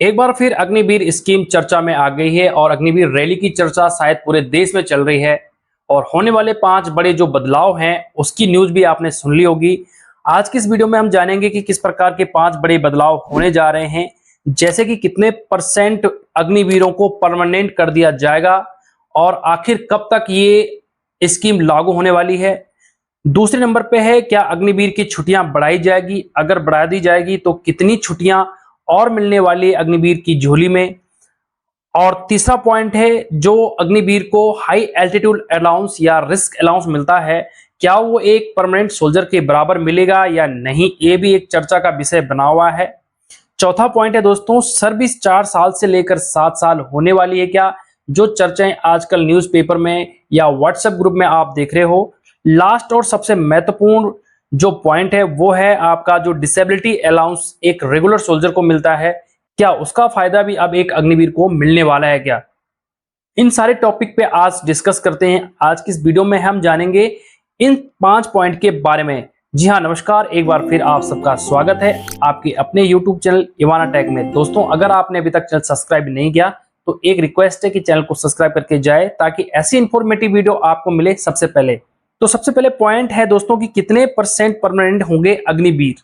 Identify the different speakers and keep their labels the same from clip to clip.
Speaker 1: एक बार फिर अग्निवीर स्कीम चर्चा में आ गई है और अग्निवीर रैली की चर्चा शायद पूरे देश में चल रही है। और होने वाले 5 बड़े जो बदलाव हैं उसकी न्यूज भी आपने सुन ली होगी। आज की इस वीडियो में हम जानेंगे कि किस प्रकार के 5 बड़े बदलाव होने जा रहे हैं, जैसे कि कितने परसेंट अग्निवीरों को परमानेंट कर दिया जाएगा और आखिर कब तक ये स्कीम लागू होने वाली है। दूसरे नंबर पे है, क्या अग्निवीर की छुट्टियां बढ़ाई जाएगी, अगर बढ़ा दी जाएगी तो कितनी छुट्टियां और मिलने वाली अग्निवीर की झोली में। और तीसरा पॉइंट है, जो अग्निवीर को हाई एल्टीट्यूड अलाउंस या रिस्क अलाउंस मिलता है, क्या वो एक परमानेंट सोल्जर के बराबर मिलेगा या नहीं, ये भी एक चर्चा का विषय बना हुआ है। चौथा पॉइंट है दोस्तों, सर्विस 4 साल से लेकर 7 साल होने वाली है क्या, जो चर्चाएं आजकल न्यूज़पेपर में या व्हाट्सएप ग्रुप में आप देख रहे हो। लास्ट और सबसे महत्वपूर्ण जो पॉइंट है वो है आपका जो डिसेबिलिटी अलाउंस एक रेगुलर सोल्जर को मिलता है, क्या उसका फायदा भी अब एक अग्निवीर को मिलने वाला है क्या। इन सारे टॉपिक पे आज डिस्कस करते हैं। आज की इस वीडियो में हम जानेंगे इन 5 पॉइंट के बारे में। जी हाँ, नमस्कार, एक बार फिर आप सबका स्वागत है आपके अपने यूट्यूब चैनल इवाना टेक में। दोस्तों, अगर आपने अभी तक चैनल सब्सक्राइब नहीं किया तो एक रिक्वेस्ट है कि चैनल को सब्सक्राइब करके जाए ताकि ऐसी इंफॉर्मेटिव वीडियो आपको मिले सबसे पहले। तो सबसे पहले पॉइंट है दोस्तों कि कितने परसेंट परमानेंट होंगे अग्निवीर।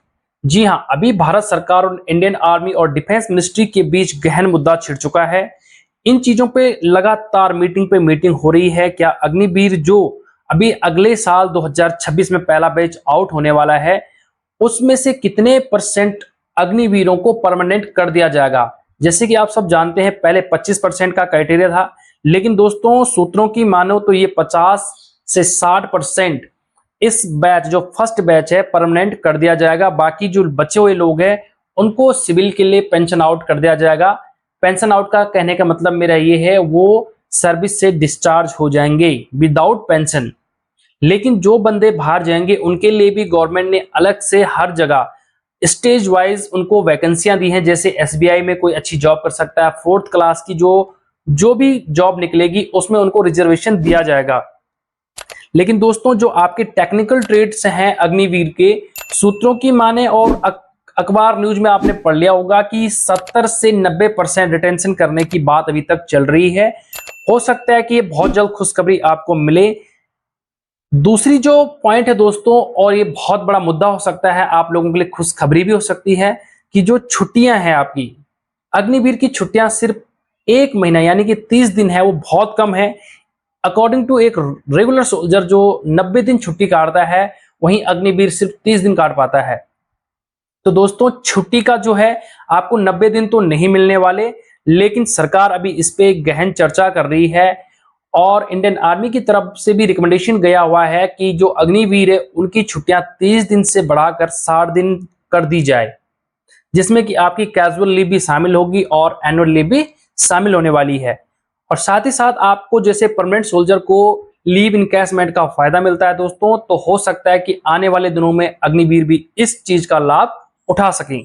Speaker 1: जी हाँ, अभी भारत सरकार और इंडियन आर्मी और डिफेंस मिनिस्ट्री के बीच गहन मुद्दा छिड़ चुका है। इन चीजों पे लगातार मीटिंग पे मीटिंग हो रही है। क्या अग्निवीर जो अभी अगले साल 2026 में पहला बैच आउट होने वाला है, उसमें से कितने परसेंट अग्निवीरों को परमानेंट कर दिया जाएगा। जैसे कि आप सब जानते हैं, पहले 25% का क्राइटेरिया था, लेकिन दोस्तों सूत्रों की मानो तो ये 50 से 60% इस बैच जो फर्स्ट बैच है परमानेंट कर दिया जाएगा। बाकी जो बचे हुए लोग हैं उनको सिविल के लिए पेंशन आउट कर दिया जाएगा। पेंशन आउट का कहने का मतलब मेरा ये है, वो सर्विस से डिस्चार्ज हो जाएंगे विदाउट पेंशन। लेकिन जो बंदे बाहर जाएंगे उनके लिए भी गवर्नमेंट ने अलग से हर जगह स्टेज वाइज उनको वैकेंसियां दी हैं। जैसे एसबीआई में कोई अच्छी जॉब कर सकता है, 4th क्लास की जो भी जॉब निकलेगी उसमें उनको रिजर्वेशन दिया जाएगा। लेकिन दोस्तों, जो आपके टेक्निकल ट्रेड्स हैं अग्निवीर के, सूत्रों की माने और अखबार न्यूज में आपने पढ़ लिया होगा कि 70 से 90% रिटेंशन करने की बात अभी तक चल रही है। हो सकता है कि ये बहुत जल्द खुशखबरी आपको मिले। दूसरी जो पॉइंट है दोस्तों, और ये बहुत बड़ा मुद्दा हो सकता है, आप लोगों के लिए खुशखबरी भी हो सकती है, कि जो छुट्टियां हैं आपकी अग्निवीर की छुट्टियां सिर्फ 1 महीना यानी कि 30 दिन है, वो बहुत कम है। अकॉर्डिंग टू एक रेगुलर सोल्जर जो 90 दिन छुट्टी काटता है, वहीं अग्निवीर सिर्फ 30 दिन काट पाता है। तो दोस्तों, छुट्टी का जो है आपको 90 दिन तो नहीं मिलने वाले, लेकिन सरकार अभी इस पे गहन चर्चा कर रही है और इंडियन आर्मी की तरफ से भी रिकमेंडेशन गया हुआ है कि जो अग्निवीर है उनकी छुट्टियां 30 दिन से बढ़ाकर 60 दिन कर दी जाए, जिसमें कि आपकी कैजुअल लीव भी शामिल होगी और एनुअल लीव भी शामिल होने वाली है। और साथ ही साथ आपको जैसे परमानेंट सोल्जर को लीव इनकैशमेंट का फायदा मिलता है दोस्तों, तो हो सकता है कि आने वाले दिनों में अग्निवीर भी इस चीज का लाभ उठा सकें।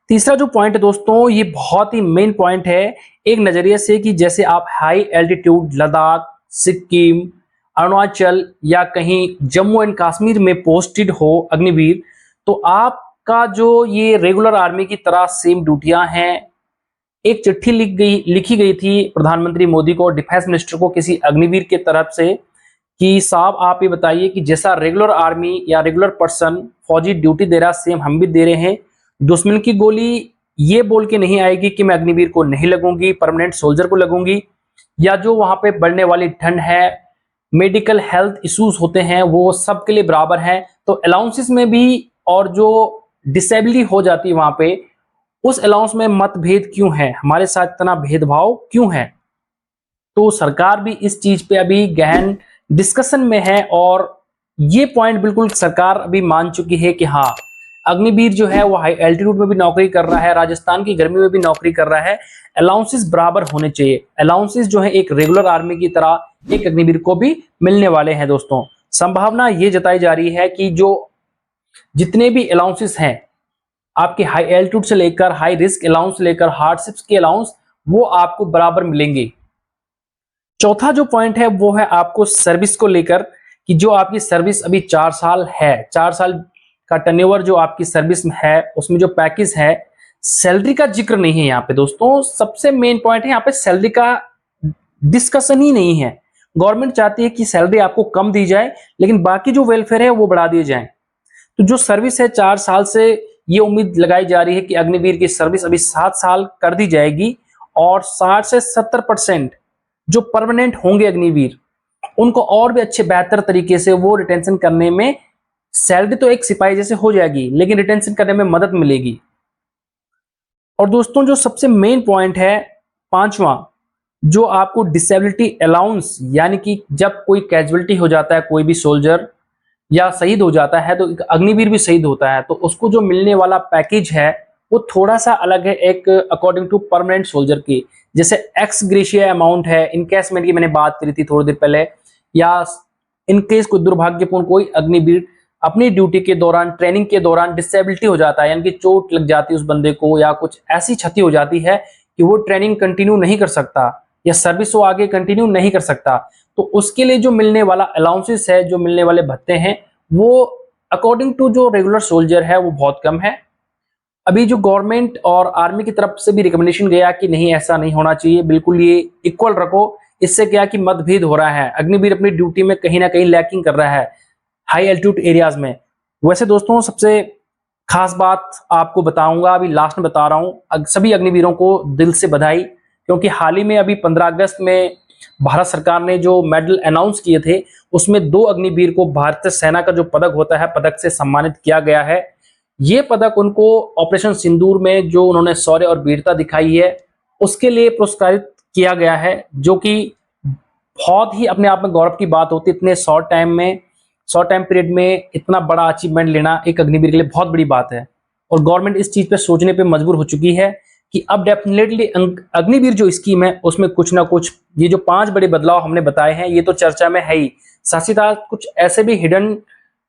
Speaker 1: तीसरा जो पॉइंट है दोस्तों, ये बहुत ही मेन पॉइंट है एक नजरिए से, कि जैसे आप हाई एल्टीट्यूड लद्दाख, सिक्किम, अरुणाचल या कहीं जम्मू एंड कश्मीर में पोस्टेड हो अग्निवीर, तो आपका जो ये रेगुलर आर्मी की तरह सेम ड्यूटियां हैं। एक चिट्ठी लिखी गई थी प्रधानमंत्री मोदी को, डिफेंस मिनिस्टर को, किसी अग्निवीर के तरफ से, कि साहब आप ये बताइए कि जैसा रेगुलर आर्मी या रेगुलर पर्सन फौजी ड्यूटी दे रहा, सेम हम भी दे रहे हैं। दुश्मन की गोली ये बोल के नहीं आएगी कि मैं अग्निवीर को नहीं लगूंगी, परमानेंट सोल्जर को लगूंगी। या जो वहां पे बढ़ने वाली ठंड है, मेडिकल हेल्थ इश्यूज होते हैं, वो सबके लिए बराबर है। तो अलाउंसेस में भी और जो डिसेबिलिटी हो जाती है वहां पे, उस अलाउंस में मतभेद क्यों है, हमारे साथ इतना भेदभाव क्यों है। तो सरकार भी इस चीज पे अभी गहन डिस्कशन में है और ये पॉइंट बिल्कुल सरकार अभी मान चुकी है कि हाँ, अग्निवीर जो है वो हाई एल्टीट्यूड में भी नौकरी कर रहा है, राजस्थान की गर्मी में भी नौकरी कर रहा है, अलाउंसेस बराबर होने चाहिए। अलाउंसेस जो है एक रेगुलर आर्मी की तरह एक अग्निवीर को भी मिलने वाले हैं दोस्तों। संभावना ये जताई जा रही है कि जो जितने भी अलाउंसेस हैं आपके हाई एल्टीट्यूड से लेकर हाई रिस्क अलाउंस लेकर हार्डशिप्स के अलाउंस, वो आपको बराबर मिलेंगे। चौथा जो पॉइंट है वो है आपको सर्विस को लेकर, कि जो आपकी सर्विस अभी 4 साल है, 4 साल का टर्नओवर जो आपकी सर्विस में है, उसमें जो पैकेज है सैलरी का जिक्र नहीं है यहाँ पे दोस्तों। सबसे मेन पॉइंट है यहाँ पे सैलरी का डिस्कशन ही नहीं है। गवर्नमेंट चाहती है कि सैलरी आपको कम दी जाए, लेकिन बाकी जो वेलफेयर है वो बढ़ा दिए जाए। तो जो सर्विस है 4 साल से ये उम्मीद लगाई जा रही है कि अग्निवीर की सर्विस अभी 7 साल कर दी जाएगी, और 60 से 70% जो परमानेंट होंगे अग्निवीर, उनको और भी अच्छे बेहतर तरीके से वो रिटेंशन करने में, सैलरी तो एक सिपाही जैसे हो जाएगी लेकिन रिटेंशन करने में मदद मिलेगी। और दोस्तों जो सबसे मेन पॉइंट है 5वां, जो आपको डिसेबिलिटी अलाउंस, यानी कि जब कोई कैजुअलिटी हो जाता है, कोई भी सोल्जर या शहीद हो जाता है, तो अग्निवीर भी शहीद होता है, तो उसको जो मिलने वाला पैकेज है वो थोड़ा सा अलग है एक अकॉर्डिंग टू परमानेंट सोल्जर की। जैसे एक्स ग्रेशिया अमाउंट है, इनकेसमेंट की मैंने बात करी थी थोड़ी देर पहले, या इनकेस कोई दुर्भाग्यपूर्ण कोई अग्निवीर अपनी ड्यूटी के दौरान, ट्रेनिंग के दौरान डिसेबिलिटी हो जाता है, यानी कि चोट लग जाती है उस बंदे को, या कुछ ऐसी क्षति हो जाती है कि वो ट्रेनिंग कंटिन्यू नहीं कर सकता या सर्विस वो आगे कंटिन्यू नहीं कर सकता, तो उसके लिए जो मिलने वाला अलाउंसेस है, जो मिलने वाले भत्ते हैं, वो अकॉर्डिंग टू जो रेगुलर सोल्जर है वो बहुत कम है। अभी जो गवर्नमेंट और आर्मी की तरफ से भी रिकमेंडेशन गया कि नहीं, ऐसा नहीं होना चाहिए, बिल्कुल ये इक्वल रखो। इससे क्या कि मतभेद हो रहा है, अग्निवीर अपनी ड्यूटी में कहीं ना कहीं लैकिंग कर रहा है हाई एल्टीट्यूड एरियाज में। वैसे दोस्तों सबसे खास बात आपको बताऊंगा, अभी लास्ट में बता रहा हूं, सभी अग्निवीरों को दिल से बधाई, क्योंकि हाल ही में अभी 15 अगस्त में भारत सरकार ने जो मेडल अनाउंस किए थे, उसमें 2 अग्निवीर को भारतीय सेना का जो पदक होता है, पदक से सम्मानित किया गया है। ये पदक उनको ऑपरेशन सिंदूर में जो उन्होंने शौर्य और वीरता दिखाई है उसके लिए पुरस्कारित किया गया है, जो कि बहुत ही अपने आप में गौरव की बात होती है। इतने शॉर्ट टाइम पीरियड में इतना बड़ा अचीवमेंट लेना एक अग्निवीर के लिए बहुत बड़ी बात है, और गवर्नमेंट इस चीज पे सोचने पे मजबूर हो चुकी है कि अब डेफिनेटली अग्निवीर जो स्कीम है उसमें कुछ ना कुछ, ये जो 5 बड़े बदलाव हमने बताए हैं ये तो चर्चा में है ही, साथ ही साथ कुछ ऐसे भी हिडन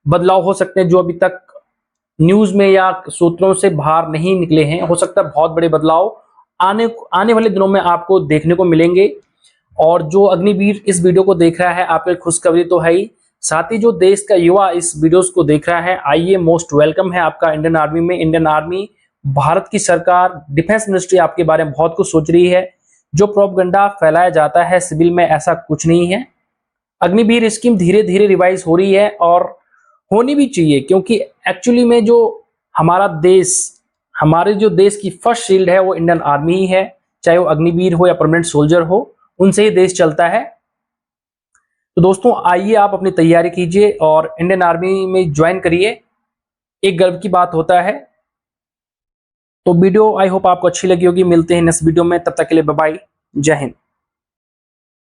Speaker 1: बदलाव हो सकते हैं जो अभी तक न्यूज में या सूत्रों से बाहर नहीं निकले हैं। हो सकता है बहुत बड़े बदलाव आने वाले दिनों में आपको देखने को मिलेंगे। और जो अग्निवीर इस वीडियो को देख रहा है, आपके खुशखबरी तो है ही, साथ ही जो देश का युवा इस वीडियोस को देख रहा है, आइए, मोस्ट वेलकम है आपका इंडियन आर्मी में। इंडियन आर्मी, भारत की सरकार, डिफेंस मिनिस्ट्री आपके बारे में बहुत कुछ सोच रही है। जो प्रोपगंडा फैलाया जाता है सिविल में, ऐसा कुछ नहीं है। अग्निवीर स्कीम धीरे धीरे रिवाइज हो रही है और होनी भी चाहिए, क्योंकि एक्चुअली में जो हमारा देश, हमारे जो देश की फर्स्ट शील्ड है वो इंडियन आर्मी ही है, चाहे वो अग्निवीर हो या परमानेंट सोल्जर हो, उनसे ही देश चलता है। तो दोस्तों आइए, आप अपनी तैयारी कीजिए और इंडियन आर्मी में ज्वाइन करिए, एक गर्व की बात होता है। तो वीडियो आई होप आपको अच्छी लगी होगी। मिलते हैं नेक्स्ट वीडियो में, तब तक के लिए बाय बाय, जय हिंद।